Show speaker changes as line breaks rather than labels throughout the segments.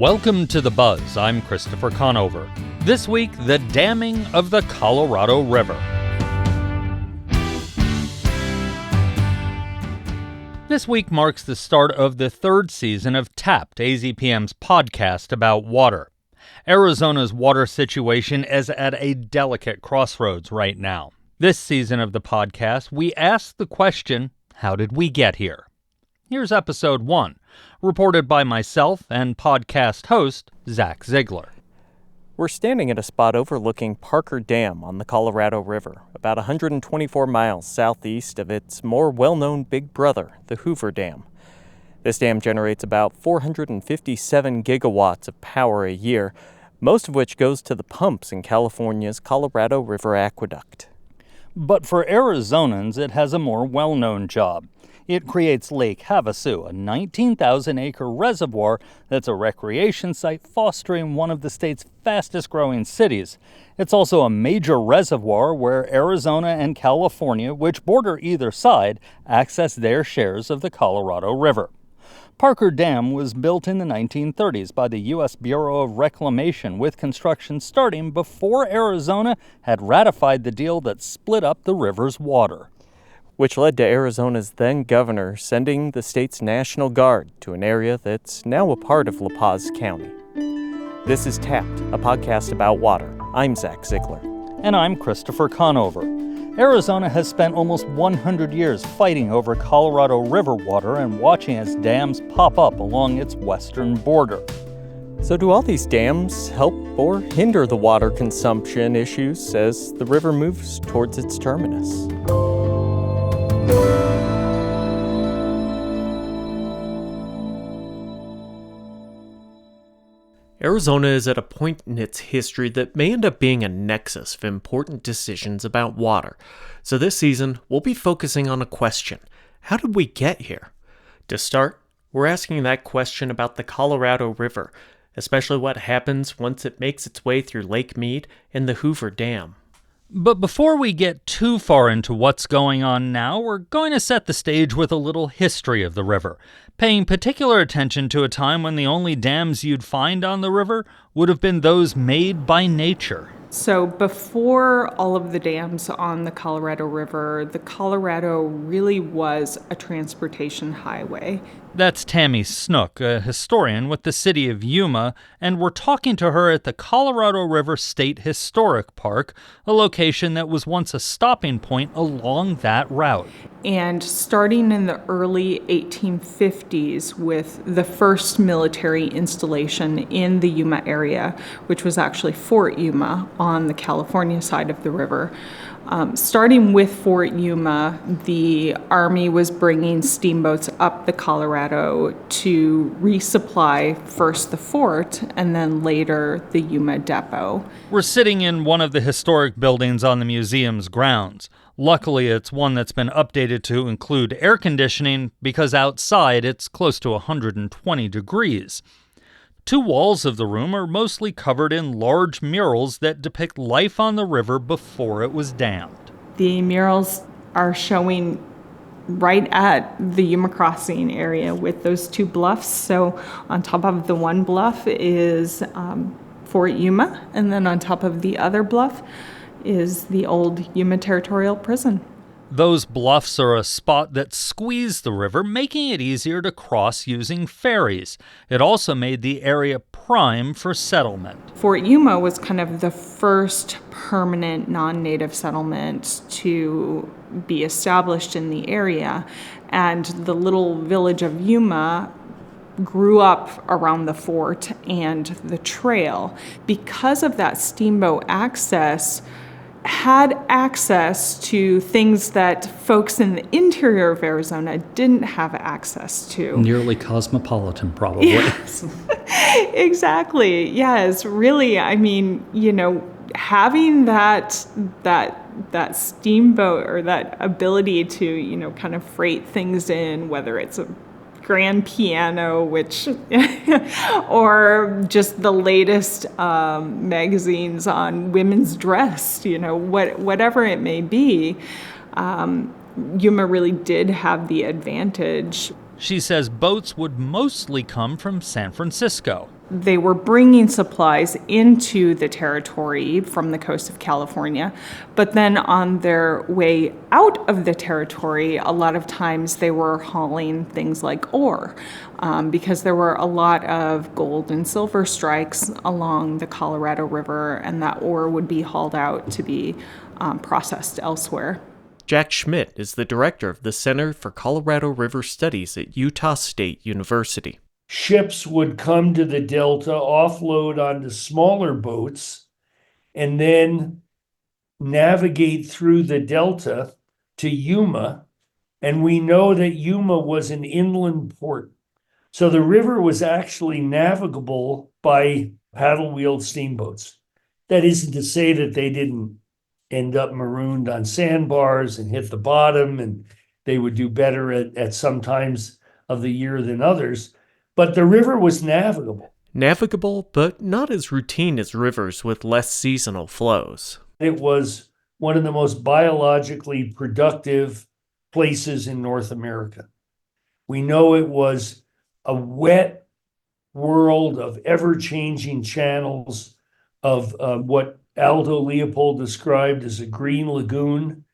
Welcome to The Buzz. I'm Christopher Conover. This week, the damming of the Colorado River. This week marks the start of the third season of Tapped, AZPM's podcast about water. Arizona's water situation is at a delicate crossroads right now. This season of the podcast, we ask the question, how did we get here? Here's episode 1, reported by myself and podcast host, Zach Ziegler.
We're standing at a spot overlooking Parker Dam on the Colorado River, about 124 miles southeast of its more well-known big brother, the Hoover Dam. This dam generates about 457 gigawatts of power a year, most of which goes to the pumps in California's Colorado River Aqueduct.
But for Arizonans, it has a more well-known job. It creates Lake Havasu, a 19,000-acre reservoir that's a recreation site fostering one of the state's fastest-growing cities. It's also a major reservoir where Arizona and California, which border either side, access their shares of the Colorado River. Parker Dam was built in the 1930s by the U.S. Bureau of Reclamation, with construction starting before Arizona had ratified the deal that split up the river's water,
which led to Arizona's then-governor sending the state's National Guard to an area that's now a part of La Paz County. This is Tapped, a podcast about water. I'm Zach Ziegler.
And I'm Christopher Conover. Arizona has spent almost 100 years fighting over Colorado River water and watching its dams pop up along its western border.
So do all these dams help or hinder the water consumption issues as the river moves towards its terminus? Arizona is at a point in its history that may end up being a nexus of important decisions about water. So this season, we'll be focusing on a question. How did we get here? To start, we're asking that question about the Colorado River, especially what happens once it makes its way through Lake Mead and the Hoover Dam.
But before we get too far into what's going on now, we're going to set the stage with a little history of the river, paying particular attention to a time when the only dams you'd find on the river would have been those made by nature.
So before all of the dams on the Colorado River, the Colorado really was a transportation highway.
That's Tammy Snook, a historian with the city of Yuma, and we're talking to her at the Colorado River State Historic Park, a location that was once a stopping point along that route.
And starting in the early 1850s with the first military installation in the Yuma area, which was actually Fort Yuma on the California side of the river. Starting with Fort Yuma, the Army was bringing steamboats up the Colorado to resupply first the fort and then later the Yuma depot.
We're sitting in one of the historic buildings on the museum's grounds. Luckily, it's one that's been updated to include air conditioning because outside it's close to 120 degrees. Two walls of the room are mostly covered in large murals that depict life on the river before it was dammed.
The murals are showing right at the Yuma crossing area with those two bluffs. So on top of the one bluff is Fort Yuma, and then on top of the other bluff is the old Yuma Territorial Prison.
Those bluffs are a spot that squeezed the river, making it easier to cross using ferries. It also made the area prime for settlement.
Fort Yuma was kind of the first permanent non-native settlement to be established in the area, and the little village of Yuma grew up around the fort and the trail. Because of that steamboat access, had access to things that folks in the interior of Arizona didn't have access to.
Nearly cosmopolitan, probably.
Yes. Exactly. Yes, really. I mean, having that steamboat or that ability to, kind of freight things in, whether it's a grand piano, which, or just the latest magazines on women's dress, whatever it may be, Yuma really did have the advantage.
She says boats would mostly come from San Francisco.
They were bringing supplies into the territory from the coast of California, but then on their way out of the territory, a lot of times they were hauling things like ore, because there were a lot of gold and silver strikes along the Colorado River, and that ore would be hauled out to be processed elsewhere.
Jack Schmidt is the director of the Center for Colorado River Studies at Utah State University.
Ships would come to the delta, offload onto smaller boats, and then navigate through the delta to Yuma. And we know that Yuma was an inland port. So the river was actually navigable by paddle-wheeled steamboats. That isn't to say that they didn't end up marooned on sandbars and hit the bottom, and they would do better at some times of the year than others. But the river was navigable.
Navigable, but not as routine as rivers with less seasonal flows.
It was one of the most biologically productive places in North America. We know it was a wet world of ever-changing channels of what Aldo Leopold described as a green lagoon.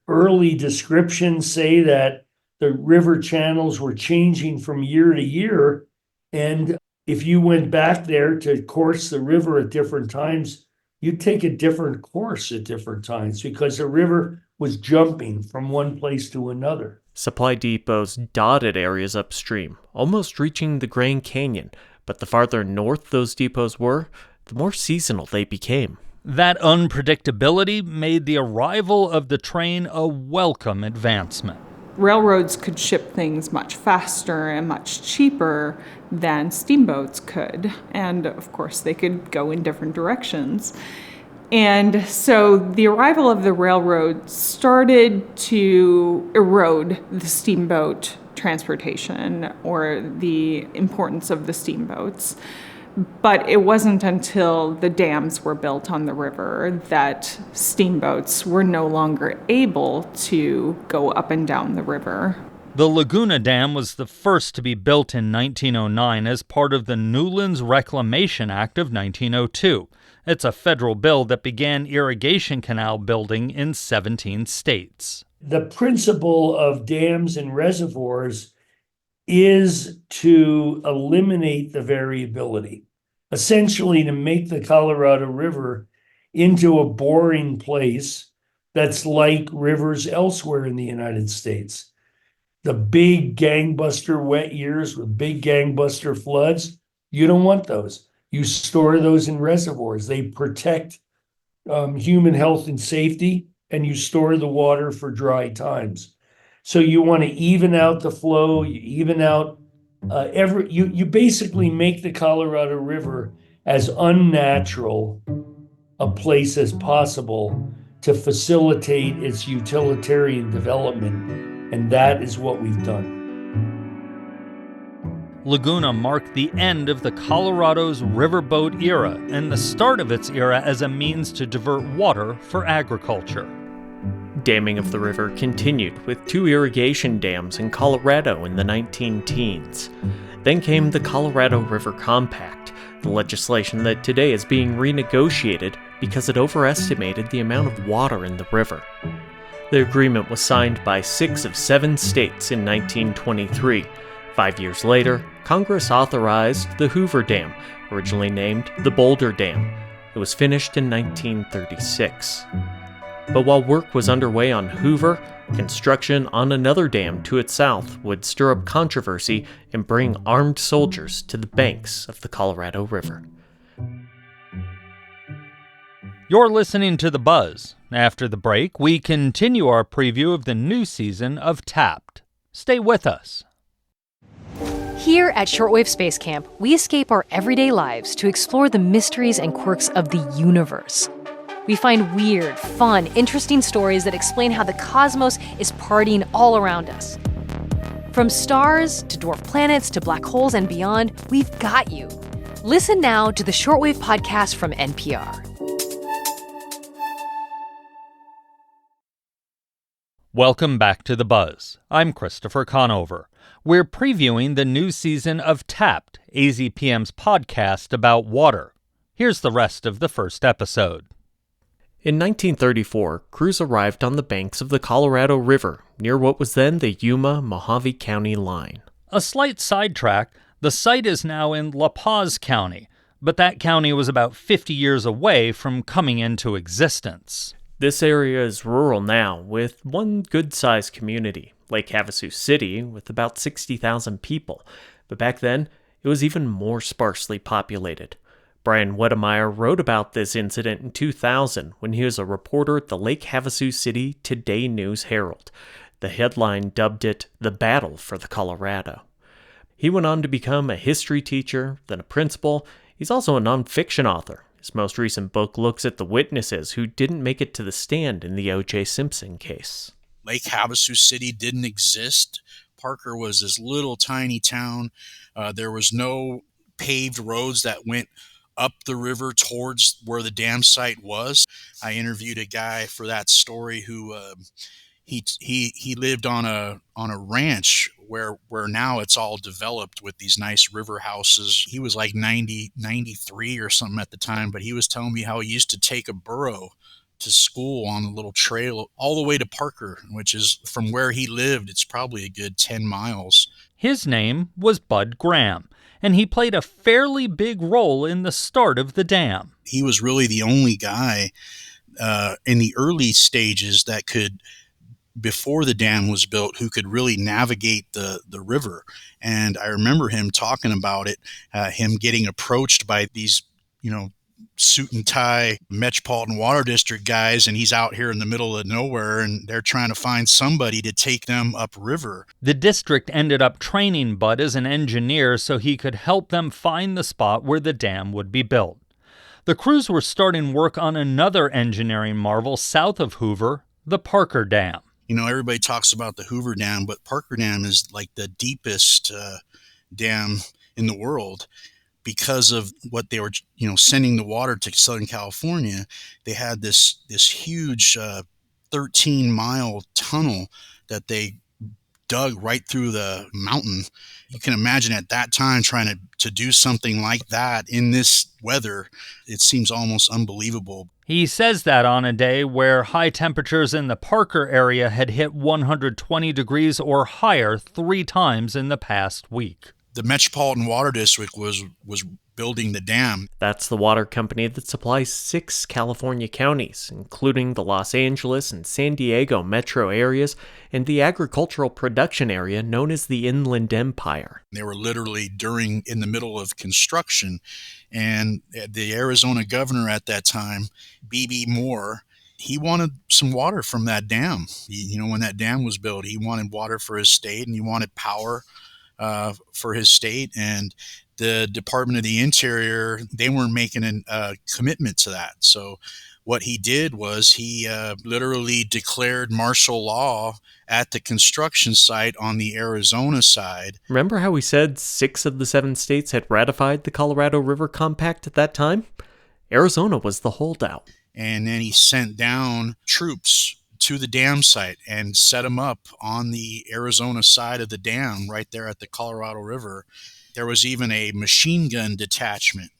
Early descriptions say that the river channels were changing from year to year. And if you went back there to course the river at different times, you'd take a different course at different times because the river was jumping from one place to another.
Supply depots dotted areas upstream, almost reaching the Grand Canyon, but the farther north those depots were, the more seasonal they became.
That unpredictability made the arrival of the train a welcome advancement.
Railroads could ship things much faster and much cheaper than steamboats could. And of course, they could go in different directions. And so the arrival of the railroad started to erode the steamboat transportation or the importance of the steamboats. But it wasn't until the dams were built on the river that steamboats were no longer able to go up and down the river.
The Laguna Dam was the first to be built in 1909 as part of the Newlands Reclamation Act of 1902. It's a federal bill that began irrigation canal building in 17 states.
The principle of dams and reservoirs is to eliminate the variability, essentially to make the Colorado River into a boring place that's like rivers elsewhere in the United States. The big gangbuster wet years with big gangbuster floods, you don't want those. You store those in reservoirs. They protect human health and safety, and you store the water for dry times. So you want to even out the flow, you even out you basically make the Colorado River as unnatural a place as possible to facilitate its utilitarian development, and that is what we've done.
Laguna marked the end of the Colorado's riverboat era and the start of its era as a means to divert water for agriculture.
Damming of the river continued with 2 irrigation dams in Colorado in the 19-teens. Then came the Colorado River Compact, the legislation that today is being renegotiated because it overestimated the amount of water in the river. The agreement was signed by 6 of 7 states in 1923. 5 years later, Congress authorized the Hoover Dam, originally named the Boulder Dam. It was finished in 1936. But while work was underway on Hoover, construction on another dam to its south would stir up controversy and bring armed soldiers to the banks of the Colorado River.
You're listening to The Buzz. After the break, we continue our preview of the new season of Tapped. Stay with us.
Here at Shortwave Space Camp, we escape our everyday lives to explore the mysteries and quirks of the universe. We find weird, fun, interesting stories that explain how the cosmos is partying all around us. From stars to dwarf planets to black holes and beyond, we've got you. Listen now to the Shortwave podcast from NPR.
Welcome back to The Buzz. I'm Christopher Conover. We're previewing the new season of Tapped, AZPM's podcast about water. Here's the rest of the first episode.
In 1934, crews arrived on the banks of the Colorado River near what was then the Yuma-Mojave County line.
A slight sidetrack, the site is now in La Paz County, but that county was about 50 years away from coming into existence.
This area is rural now, with one good-sized community, Lake Havasu City, with about 60,000 people. But back then, it was even more sparsely populated. Brian Wedemeyer wrote about this incident in 2000 when he was a reporter at the Lake Havasu City Today News Herald. The headline dubbed it the Battle for the Colorado. He went on to become a history teacher, then a principal. He's also a nonfiction author. His most recent book looks at the witnesses who didn't make it to the stand in the O.J. Simpson case.
Lake Havasu City didn't exist. Parker was this little tiny town. There was no paved roads that went up the river towards where the dam site was. I interviewed a guy for that story who he lived on a ranch where now it's all developed with these nice river houses. He was like 93 or something at the time, but he was telling me how he used to take a burro to school on a little trail all the way to Parker, which is from where he lived. It's probably a good 10 miles.
His name was Bud Graham, and he played a fairly big role in the start of the dam.
He was really the only guy in the early stages that could, before the dam was built, who could really navigate the river. And I remember him talking about it, him getting approached by these, suit and tie Metropolitan Water District guys, and he's out here in the middle of nowhere, and they're trying to find somebody to take them upriver.
The district ended up training Bud as an engineer so he could help them find the spot where the dam would be built. The crews were starting work on another engineering marvel south of Hoover, the Parker Dam.
Everybody talks about the Hoover Dam, but Parker Dam is like the deepest dam in the world. Because of what they were, sending the water to Southern California, they had this huge 13-mile tunnel that they dug right through the mountain. You can imagine at that time trying to do something like that in this weather. It seems almost unbelievable.
He says that on a day where high temperatures in the Parker area had hit 120 degrees or higher 3 times in the past week.
The Metropolitan Water District was building the dam.
That's the water company that supplies 6 California counties, including the Los Angeles and San Diego metro areas and the agricultural production area known as the Inland Empire.
They were literally in the middle of construction, and the Arizona governor at that time, B.B. Moore, he wanted some water from that dam. When that dam was built, he wanted water for his state, and he wanted power for his state, and the Department of the Interior, they weren't making a commitment to that. So what he did was he literally declared martial law at the construction site on the Arizona side.
Remember how we said 6 of the 7 states had ratified the Colorado River Compact at that time? Arizona was the holdout.
And then he sent down troops to the dam site and set them up on the Arizona side of the dam right there at the Colorado River. There was even a machine gun detachment.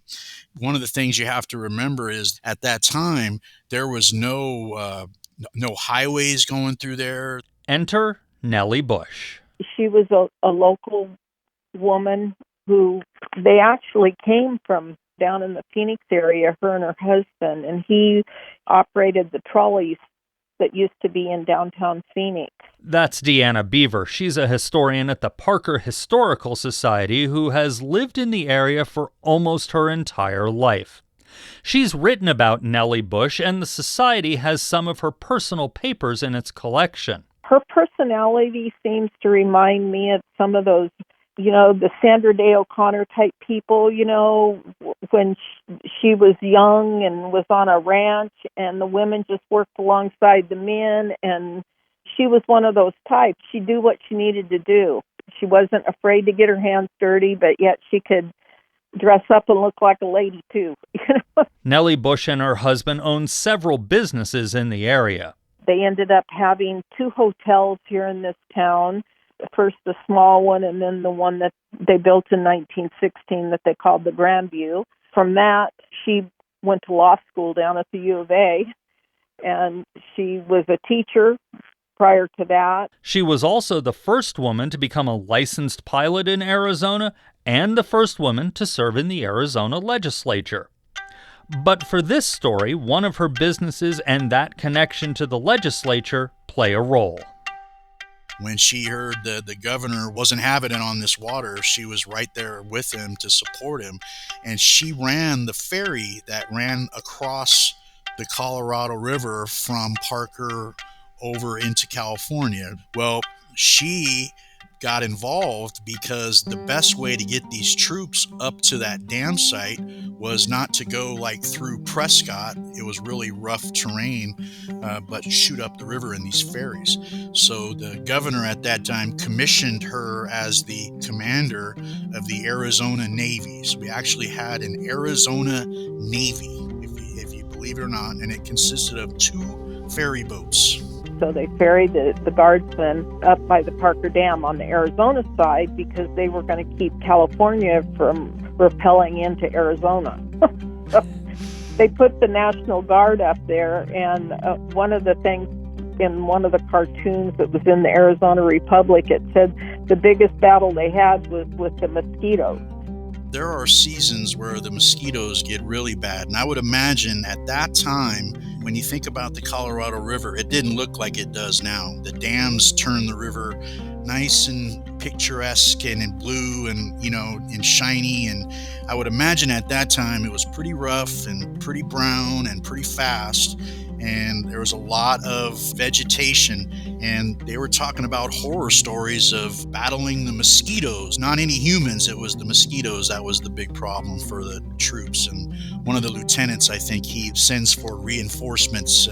One of the things you have to remember is at that time, there was no highways going through there.
Enter Nellie Bush.
She was a local woman who they actually came from down in the Phoenix area, her and her husband, and he operated the trolleys that used to be in downtown Phoenix.
That's Deanna Beaver. She's a historian at the Parker Historical Society who has lived in the area for almost her entire life. She's written about Nellie Bush, and the society has some of her personal papers in its collection.
Her personality seems to remind me of some of those, the Sandra Day O'Connor type people, when she was young and was on a ranch and the women just worked alongside the men, and she was one of those types. She'd do what she needed to do. She wasn't afraid to get her hands dirty, but yet she could dress up and look like a lady too.
Nellie Bush and her husband owned several businesses in the area.
They ended up having 2 hotels here in this town. first the small one and then the one that they built in 1916 that they called the Grandview. From that, she went to law school down at the U of A, and she was a teacher prior to that.
She was also the first woman to become a licensed pilot in Arizona and the first woman to serve in the Arizona legislature. But for this story, one of her businesses and that connection to the legislature play a role.
When she heard the governor wasn't having it on this water, she was right there with him to support him. And she ran the ferry that ran across the Colorado River from Parker over into California. Well, she got involved because the best way to get these troops up to that dam site was not to go like through Prescott. It was really rough terrain, but shoot up the river in these ferries. So the governor at that time commissioned her as the commander of the Arizona Navy. So we actually had an Arizona Navy, if you believe it or not, and it consisted of 2 ferry boats.
So they ferried the guardsmen up by the Parker Dam on the Arizona side because they were going to keep California from repelling into Arizona. So they put the National Guard up there, and one of the things in one of the cartoons that was in the Arizona Republic, it said the biggest battle they had was with the mosquitoes.
There are seasons where the mosquitoes get really bad. And I would imagine at that time, when you think about the Colorado River, it didn't look like it does now. The dams turned the river nice and picturesque and in blue and, and shiny. And I would imagine at that time it was pretty rough and pretty brown and pretty fast. And there was a lot of vegetation, and they were talking about horror stories of battling the mosquitoes. Not any humans, it was the mosquitoes that was the big problem for the troops. And one of the lieutenants, I think he sends for reinforcements,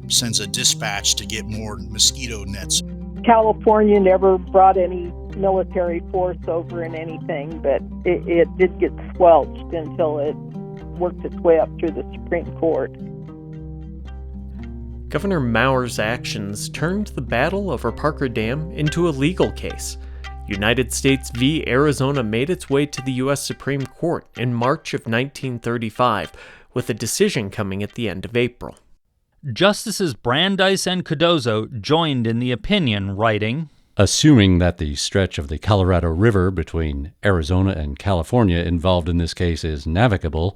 sends a dispatch to get more mosquito nets.
California never brought any military force over in anything, but it did get squelched until it worked its way up through the Supreme Court.
Governor Maurer's actions turned the battle over Parker Dam into a legal case. United States v. Arizona made its way to the U.S. Supreme Court in March of 1935, with a decision coming at the end of April.
Justices Brandeis and Cardozo joined in the opinion, writing,
Assuming that the stretch of the Colorado River between Arizona and California involved in this case is navigable,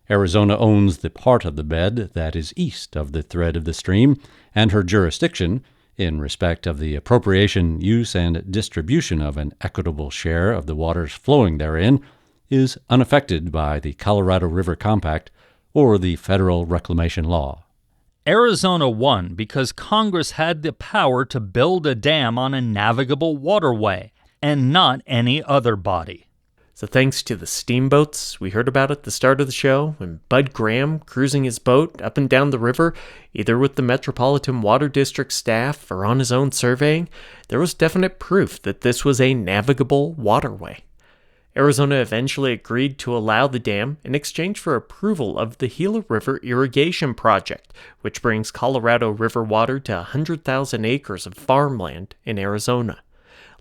Arizona owns the part of the bed that is east of the thread of the stream, and her jurisdiction, in respect of the appropriation, use, and distribution of an equitable share of the waters flowing therein, is unaffected by the Colorado River Compact or the federal reclamation law.
Arizona won because Congress had the power to build a dam on a navigable waterway, and not any other body.
So thanks to the steamboats we heard about at the start of the show, and Bud Graham cruising his boat up and down the river, either with the Metropolitan Water District staff or on his own surveying, there was definite proof that this was a navigable waterway. Arizona eventually agreed to allow the dam in exchange for approval of the Gila River Irrigation Project, which brings Colorado River water to 100,000 acres of farmland in Arizona.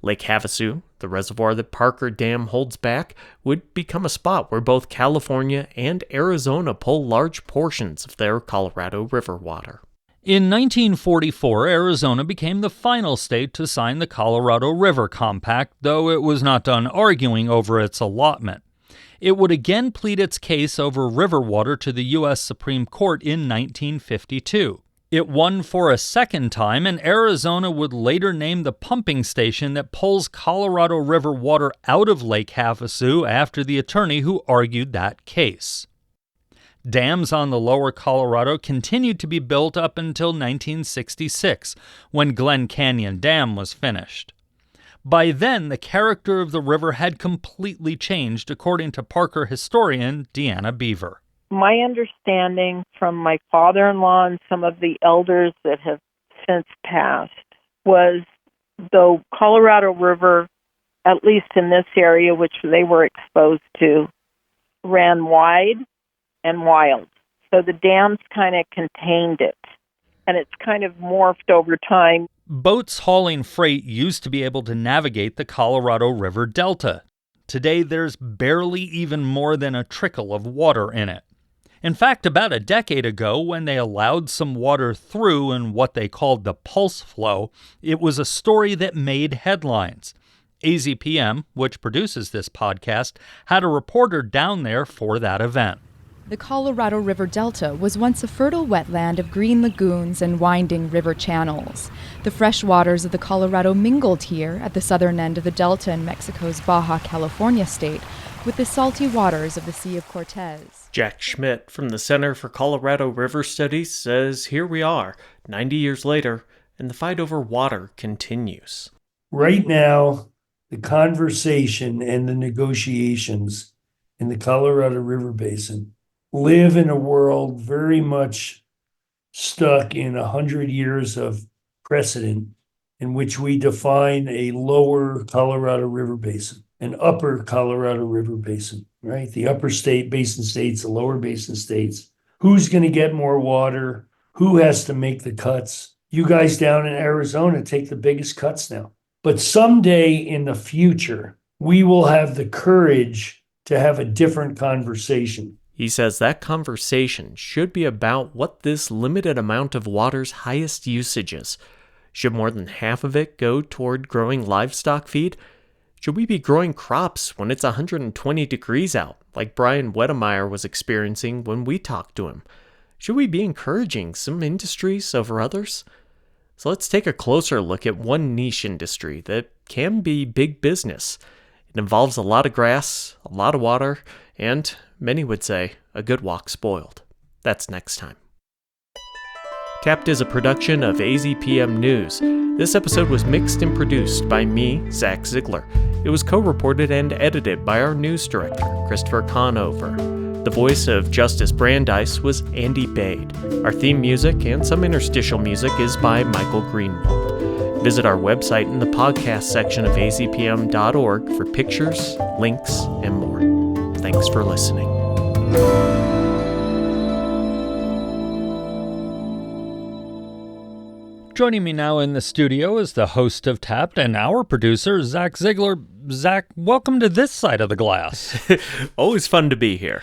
Lake Havasu, the reservoir that Parker Dam holds back, would become a spot where both California and Arizona pull large portions of their Colorado River water.
In 1944, Arizona became the final state to sign the Colorado River Compact, though it was not done arguing over its allotment. It would again plead its case over river water to the U.S. Supreme Court in 1952. It won for a second time, and Arizona would later name the pumping station that pulls Colorado River water out of Lake Havasu after the attorney who argued that case. Dams on the lower Colorado continued to be built up until 1966, when Glen Canyon Dam was finished. By then, the character of the river had completely changed, according to Parker historian Deanna Beaver.
My understanding from my father-in-law and some of the elders that have since passed was the Colorado River, at least in this area, which they were exposed to, ran wide and wild. So the dams kind of contained it, and it's kind of morphed over time.
Boats hauling freight used to be able to navigate the Colorado River Delta. Today, there's barely even more than a trickle of water in it. In fact, about a decade ago, when they allowed some water through in what they called the pulse flow, it was a story that made headlines. AZPM, which produces this podcast, had a reporter down there for that event.
The Colorado River Delta was once a fertile wetland of green lagoons and winding river channels. The fresh waters of the Colorado mingled here at the southern end of the delta in Mexico's Baja California state with the salty waters of the Sea of Cortez.
Jack Schmidt from the Center for Colorado River Studies says here we are, 90 years later, and the fight over water continues.
Right now, the conversation and the negotiations in the Colorado River Basin live in a world very much stuck in 100 years of precedent in which we define a lower Colorado River Basin, an upper Colorado River Basin, right? The upper state basin states, the lower basin states. Who's going to get more water? Who has to make the cuts? You guys down in Arizona take the biggest cuts now. But someday in the future, we will have the courage to have a different conversation.
He says that conversation should be about what this limited amount of water's highest usage is. Should more than half of it go toward growing livestock feed? Should we be growing crops when it's 120 degrees out, like Brian Wedemeyer was experiencing when we talked to him? Should we be encouraging some industries over others? So let's take a closer look at one niche industry that can be big business. It involves a lot of grass, a lot of water, and, many would say, a good walk spoiled. That's next time. Tapped is a production of AZPM News. This episode was mixed and produced by me, Zach Ziegler. It was co-reported and edited by our news director, Christopher Conover. The voice of Justice Brandeis was Andy Bade. Our theme music and some interstitial music is by Michael Greenwald. Visit our website in the podcast section of azpm.org for pictures, links, and more. Thanks for listening.
Joining me now in the studio is the host of Tapped and our producer, Zach Ziegler. Zach, welcome to this side of the glass.
Always fun to be here.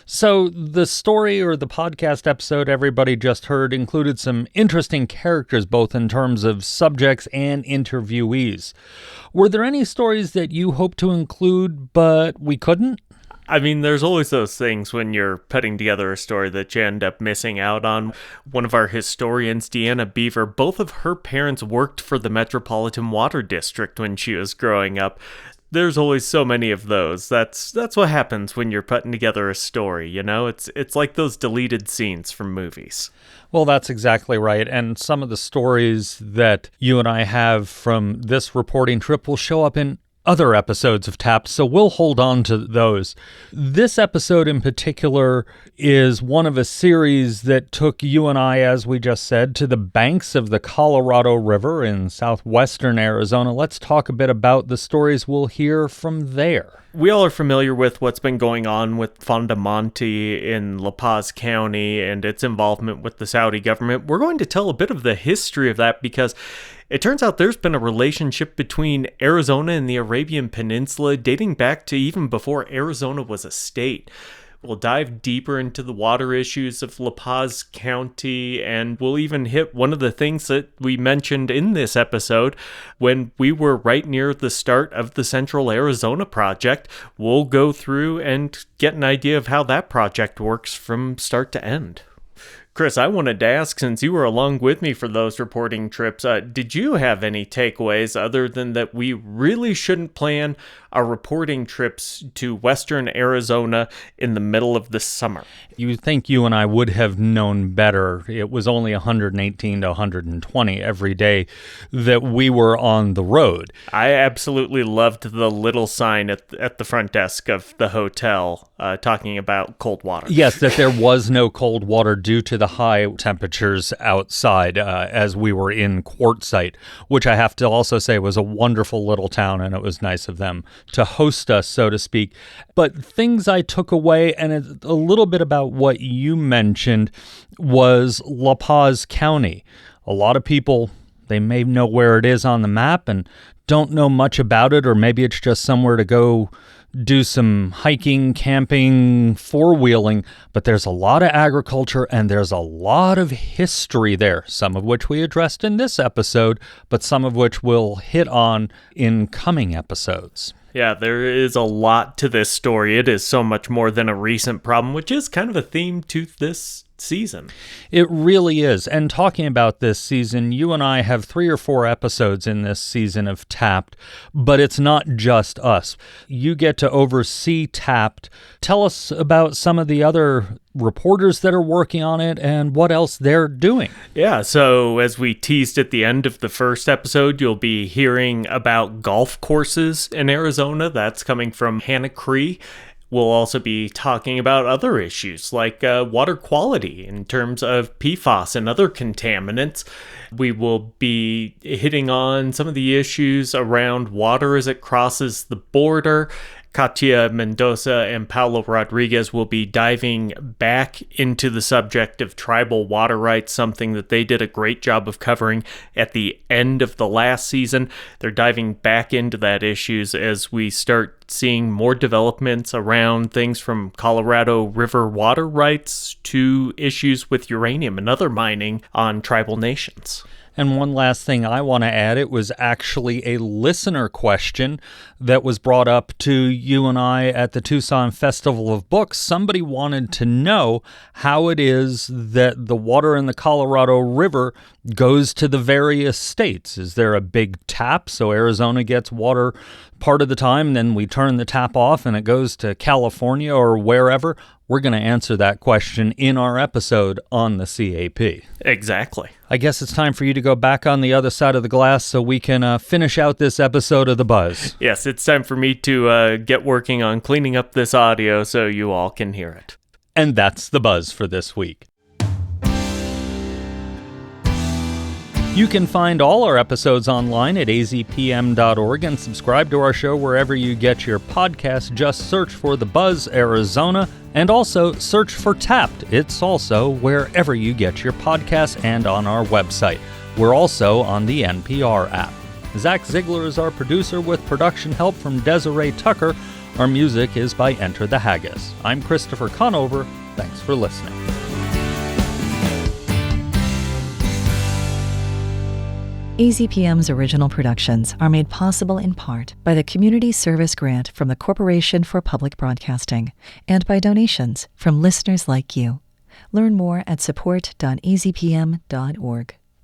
So the story or the podcast episode everybody just heard included some interesting characters, both in terms of subjects and interviewees. Were there any stories that you hoped to include, but we couldn't?
I mean, there's always those things when you're putting together a story that you end up missing out on. One of our historians, Deanna Beaver, both of her parents worked for the Metropolitan Water District when she was growing up. There's always so many of those. That's what happens when you're putting together a story, you know? It's like those deleted scenes from movies.
Well, that's exactly right. And some of the stories that you and I have from this reporting trip will show up in other episodes of Tapped, so we'll hold on to those. This episode in particular is one of a series that took you and I, as we just said, to the banks of the Colorado River in southwestern Arizona. Let's talk a bit about the stories we'll hear from there.
We all are familiar with what's been going on with Fondamonte in La Paz County and its involvement with the Saudi government. We're going to tell a bit of the history of that because it turns out there's been a relationship between Arizona and the Arabian Peninsula dating back to even before Arizona was a state. We'll dive deeper into the water issues of La Paz County, and we'll even hit one of the things that we mentioned in this episode when we were right near the start of the Central Arizona Project. We'll go through and get an idea of how that project works from start to end. Chris, I wanted to ask, since you were along with me for those reporting trips, did you have any takeaways other than that we really shouldn't plan our reporting trips to western Arizona in the middle of the summer?
You think you and I would have known better. It was only 118 to 120 every day that we were on the road.
I absolutely loved the little sign at the front desk of the hotel talking about cold water.
Yes, that there was no cold water due to the high temperatures outside as we were in Quartzsite, which I have to also say was a wonderful little town, and it was nice of them to host us, so to speak. But things I took away, and a little bit about what you mentioned, was La Paz County. A lot of people They may know where it is on the map and don't know much about it, or maybe it's just somewhere to go do some hiking, camping, four-wheeling, but there's a lot of agriculture and there's a lot of history there, some of which we addressed in this episode, but some of which we'll hit on in coming episodes.
Yeah, there is a lot to this story. It is so much more than a recent problem, which is kind of a theme to this season.
It really is. And talking about this season, you and I have 3 or 4 episodes in this season of Tapped, but it's not just us. You get to oversee Tapped. Tell us about some of the other reporters that are working on it and what else they're doing.
Yeah, so as we teased at the end of the first episode, you'll be hearing about golf courses in Arizona. That's coming from Hannah Cree. We'll also be talking about other issues like water quality in terms of PFAS and other contaminants. We will be hitting on some of the issues around water as it crosses the border. Katia Mendoza and Paulo Rodriguez will be diving back into the subject of tribal water rights, something that they did a great job of covering at the end of the last season. They're diving back into that issues as we start seeing more developments around things from Colorado River water rights to issues with uranium and other mining on tribal nations.
And one last thing I want to add, it was actually a listener question that was brought up to you and I at the Tucson Festival of Books. Somebody wanted to know how it is that the water in the Colorado River goes to the various states. Is there a big tap so Arizona gets water part of the time, then we turn the tap off and it goes to California or wherever? We're going to answer that question in our episode on the CAP.
Exactly.
I guess it's time for you to go back on the other side of the glass so we can finish out this episode of The Buzz.
Yes, it's time for me to get working on cleaning up this audio so you all can hear it.
And that's The Buzz for this week. You can find all our episodes online at azpm.org and subscribe to our show wherever you get your podcasts. Just search for The Buzz Arizona and also search for Tapped. It's also wherever you get your podcasts and on our website. We're also on the NPR app. Zach Ziegler is our producer with production help from Desiree Tucker. Our music is by Enter the Haggis. I'm Christopher Conover. Thanks for listening.
AZPM's original productions are made possible in part by the Community Service Grant from the Corporation for Public Broadcasting and by donations from listeners like you. Learn more at support.azpm.org.